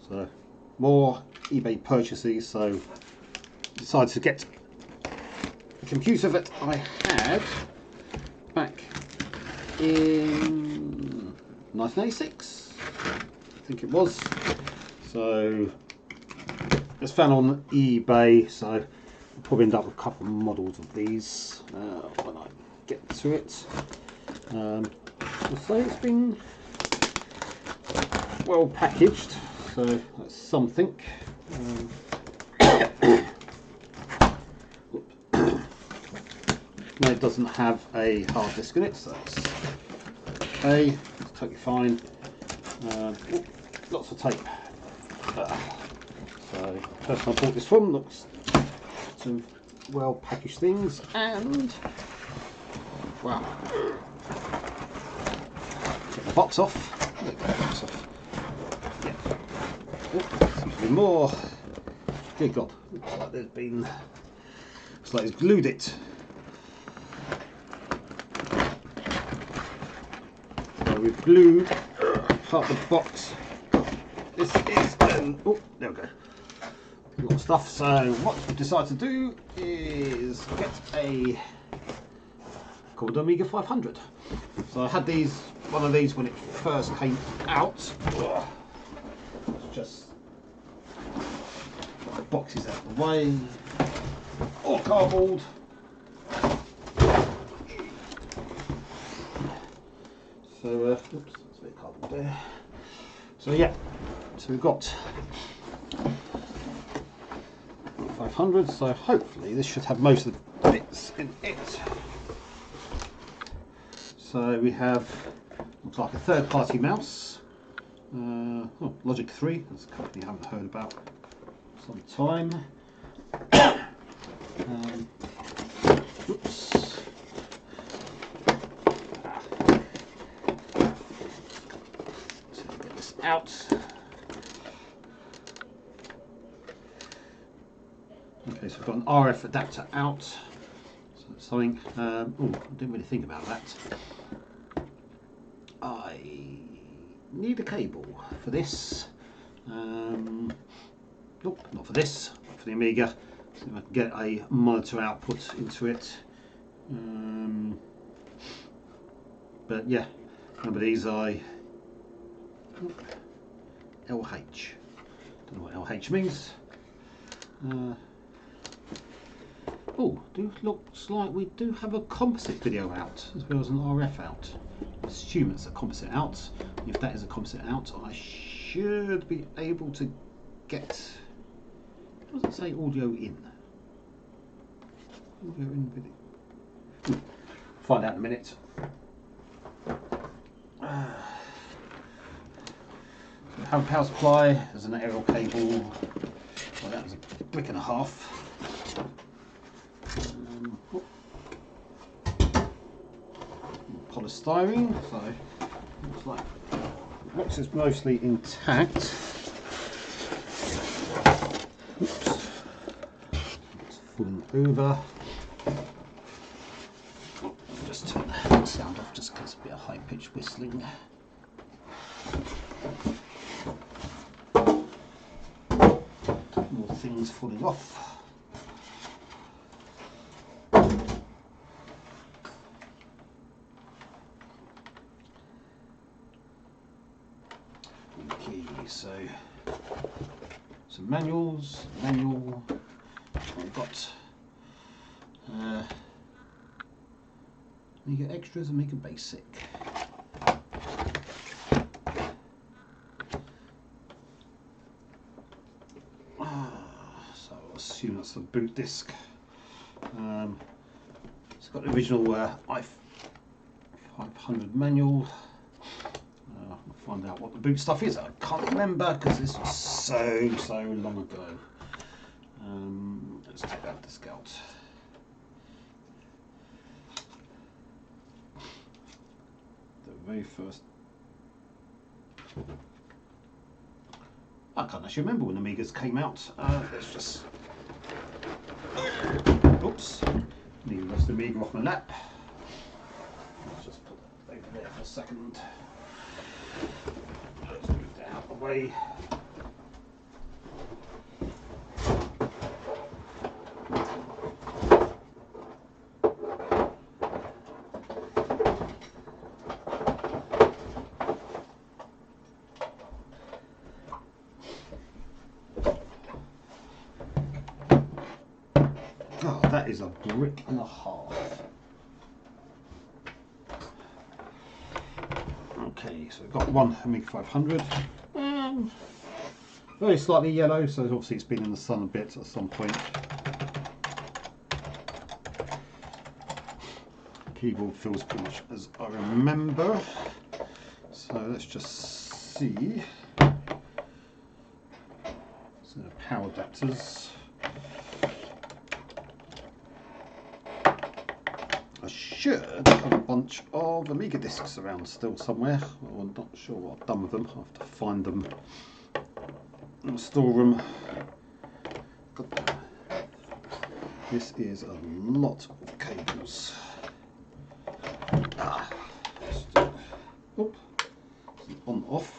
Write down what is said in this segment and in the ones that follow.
So more eBay purchases, so decided to get a computer that I had back in 1986, I think it was. So it's found on eBay, so I'll probably end up with a couple of models of these when I get to it. So it's been well packaged, so that's something. No, it doesn't have a hard disk in it, so that's okay, it's totally fine. Lots of tape. So the person I bought this from looks some well packaged things, and wow, get the box off. There we go, box off. Yeah. Seems to be more. Good God, looks like there's been. Looks like it's glued it. So we've glued part of the box. This is oh, there we go. A lot of stuff. So what we decided to do is get a Commodore Amiga 500. So I had one of these when it first came out. It's just put the boxes out of the way. All cardboard. So oops, that's a bit of cardboard there. So yeah, so we've got 500, so hopefully this should have most of the bits in it. So we have, looks like a third-party mouse, Logic 3, that's a company I haven't heard about for some time. Oops. So get this out. Okay, so we've got an RF adapter out. So that's something. Oh, I didn't really think about that. I need a cable for this. Nope, not for this. For the Amiga. See if I can get a monitor output into it. But yeah, remember these LH. Don't know what LH means. Oh, looks like we do have a composite video out as well as an RF out. I assume it's a composite out. If that is a composite out, I should be able to get. What does it say? Audio in. Audio in video. Find out in a minute. Have a power supply. There's an aerial cable. Well, that was a brick and a half. Polystyrene, so looks like the box is mostly intact. Oops, it's falling over. Just turn the sound off just because it's a bit of high pitched whistling. More things falling off. So some manuals, manual, we've got Amiga Extras, Amiga Basic. So I'll assume that's the boot disc. It's got the original i500 manual. Find out what the boot stuff is. I can't remember because this was so long ago. Let's take that disc out. The very first. I can't actually remember when Amigas came out. Let's just. Oops. Need the rest of the Amiga off my lap. Let's just put that over there for a second. Let's move that out of the way. that is a brick and a half. Okay, so we've got one Amiga 500. Very slightly yellow, so obviously it's been in the sun a bit at some point. Keyboard feels pretty much as I remember. So let's just see. So power adapters. I should have a bunch of Amiga discs around still somewhere. Well, I'm not sure what I've done with them. I'll have to find them and store them. God, this is a lot of cables. On off.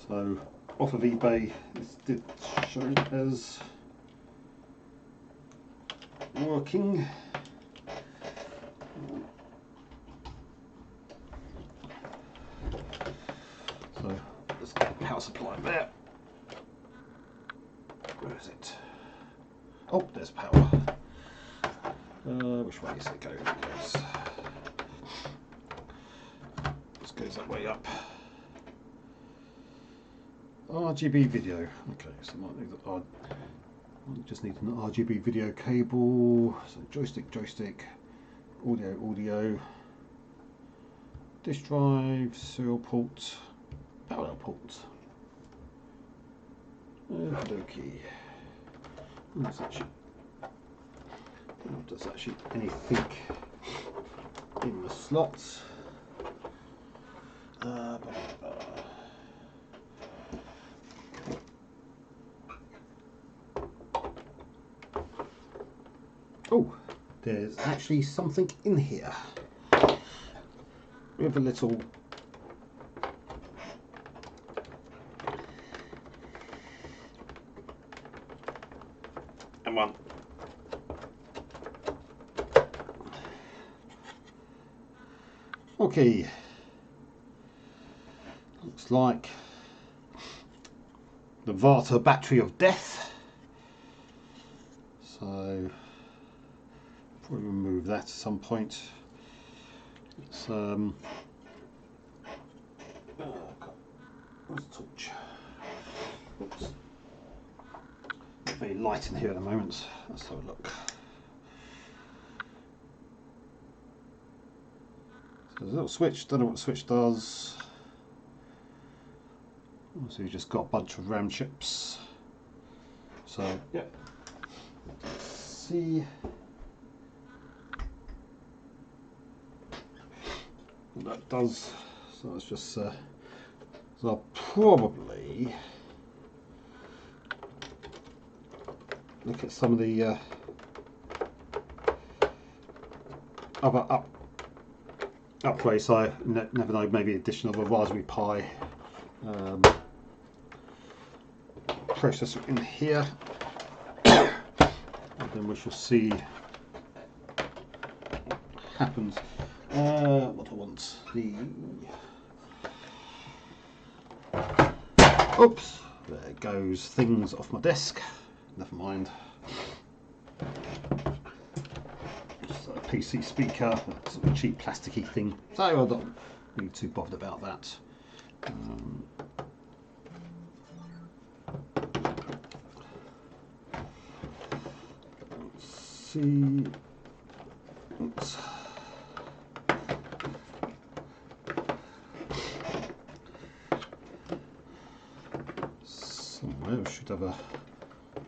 So off of eBay, this did show as working. So let's get the power supply there. Where is it? Oh, there's power. Which way does it go? This goes that way up. RGB video. Okay, so I might need I just need an RGB video cable. So joystick, audio, disk drive, serial port, parallel port. Okay. There's actually anything in the slots. Oh, there's actually something in here. We have a little one. Okay, looks like the Varta battery of death. So probably remove that at some point. It's where's the torch? Oops. It's very light in here at the moment. Let's have a look. So there's a little switch, don't know what the switch does. So you've just got a bunch of RAM chips. So yeah. Let's see what that does. So it's just so I'll probably look at some of the other upgrades. I never know, maybe addition of a Raspberry Pi processor in here, and then we shall see what happens. What I want, oops, there goes things off my desk. Never mind. Just a PC speaker, sort of cheap plasticky thing. So I'm not really too bothered about that. Let's see. Oops. Somewhere we should have a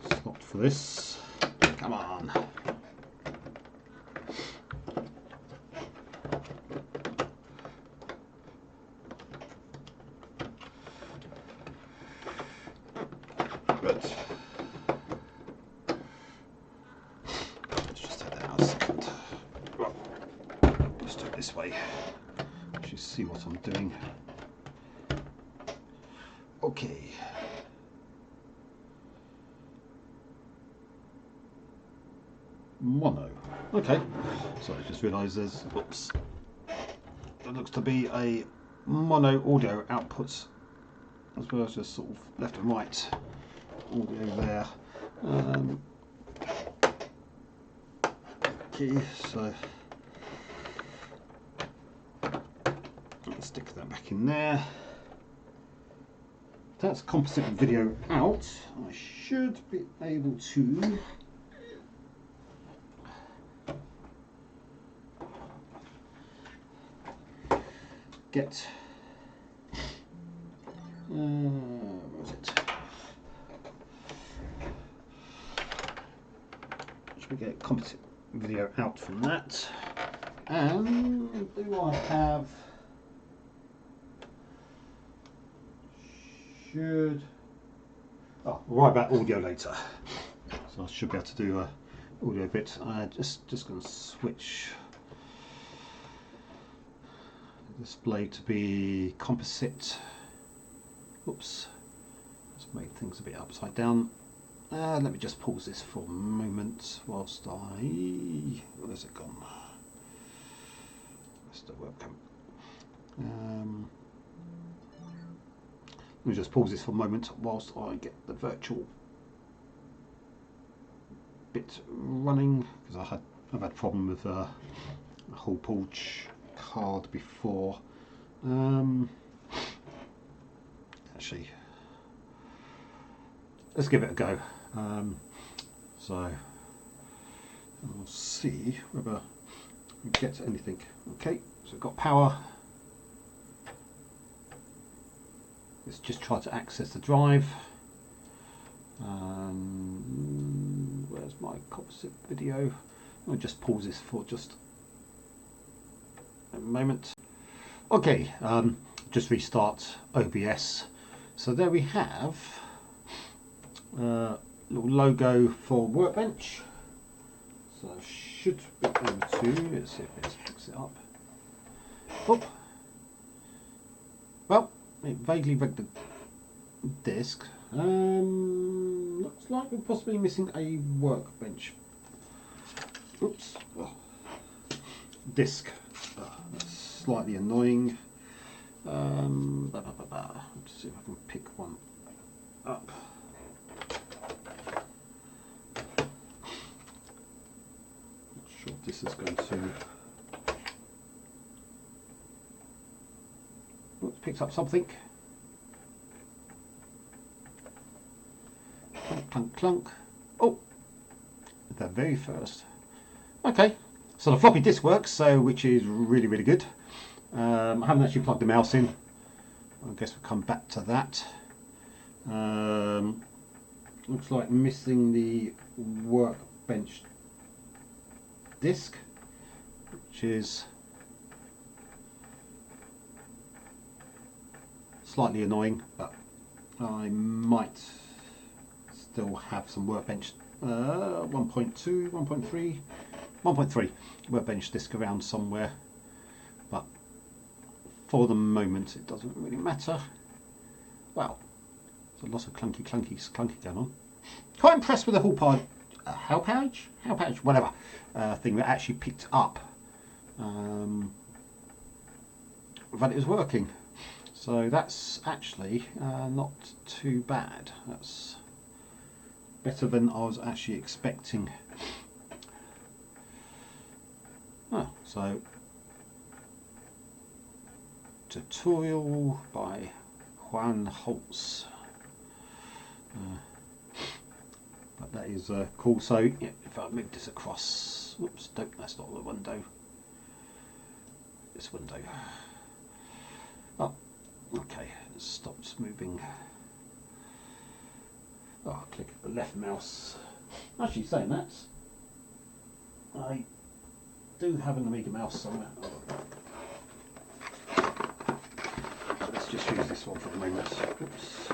slot for this. Come on. Good. Let's just take that out a second. Right. Let's do it this way. Actually see what I'm doing. Okay. Mono. Okay. So I just realised there's, whoops. There looks to be a mono audio output as well as just sort of left and right audio there. Okay, so let's stick that back in there. That's composite video out. I should be able to get where was it? Should we get composite video out from that? And do I have? Should oh, we'll worry about audio later. So I should be able to do a audio bit. I just going to switch the display to be composite. Oops, just made things a bit upside down. Let me just pause this for a moment whilst I. Where's it gone? That's the webcam. Let me just pause this for a moment whilst I get the virtual bit running, because I've had a problem with a hole punch card before. Actually, let's give it a go. So we'll see whether we get anything. Okay, so we've got power. Let's just try to access the drive. Where's my composite video? I'll just pause this for just a moment. Okay, just restart OBS. So there we have a little logo for Workbench. So I should be able to, let's see if it picks it up. Oh. Well, it vaguely read the disk. Looks like we're possibly missing a Workbench. Oops. Oh. Disk. That's slightly annoying. Let's see if I can pick one up. Not sure if this is going to. Oops, picked up something. Clunk, clunk, clunk. Oh, the very first. Okay, so the floppy disk works, so which is really, really good. I haven't actually plugged the mouse in. I guess we'll come back to that. Looks like missing the Workbench disk, which is slightly annoying, but I might still have some Workbench 1.2, 1.3, 1.3 Workbench disk around somewhere, but for the moment it doesn't really matter. Well, there's a lot of clunky going on. Quite impressed with the whole how pouch, whatever thing that actually picked up that it was working. So that's actually not too bad. That's better than I was actually expecting. Oh, so tutorial by Juan Holtz. But that is cool. So yeah, if I move this across, whoops, that's not the window. This window. Oh, okay, it stops moving. Oh, click the left mouse. Actually, saying that, I do have an Amiga mouse somewhere. So let's just use this one for the moment. Oops.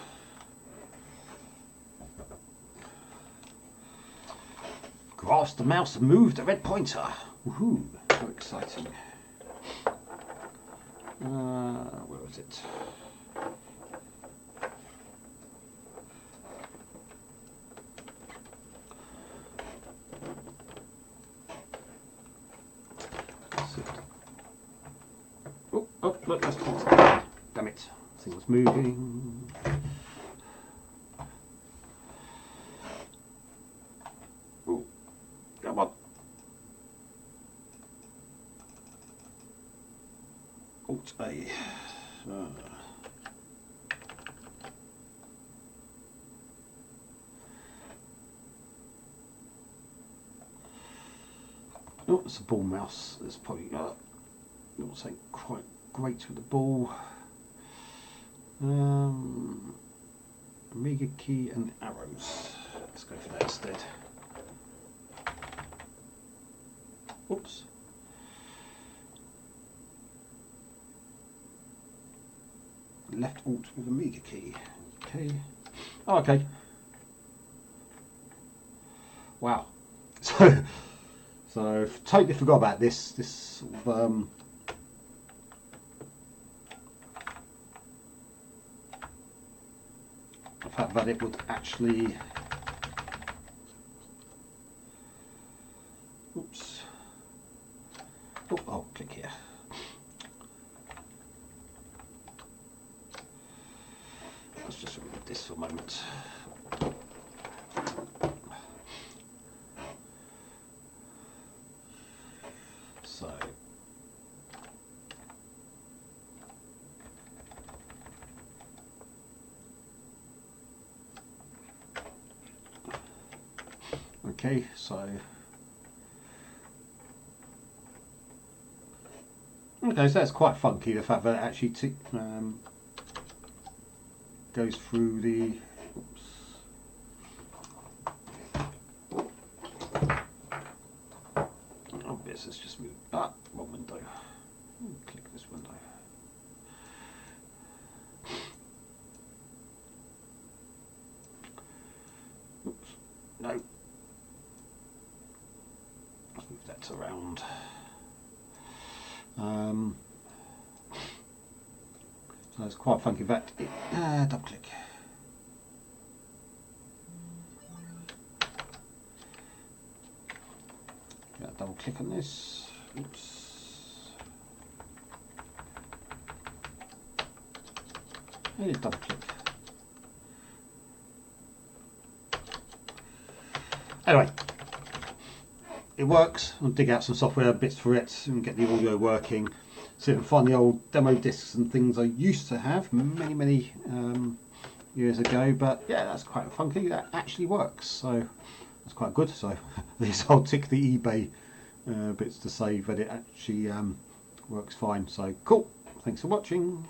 Grasp the mouse and move the red pointer. Woohoo! So exciting. Where is it? Oh, look, that's pointer. Damn it. Thing was moving. Alt A. Oh, it's a ball mouse. It's probably not saying quite great with the ball. Amiga key and arrows. Let's go for that instead. Oops. Left alt with Amiga key. Okay. Oh, okay. Wow. So totally forgot about this. This sort of, the fact that it would actually. Oops. Oh, I'll click here. Let's just remove this for a moment. So. Okay, so. Okay, so that's quite funky, the fact that it actually goes through the. Oops. Oh, yes, let's just move. Ah, wrong window. Click this window. Oops. No. Let's move that around. So it's quite funky that double click. Yeah, double click on this. Oops. And double click. Anyway, it works. I'll dig out some software bits for it and get the audio working. See if I can find the old demo discs and things I used to have many years ago. But yeah, that's quite funky. That actually works, so that's quite good. So at least I'll tick the eBay bits to say that it actually works fine. So cool. Thanks for watching.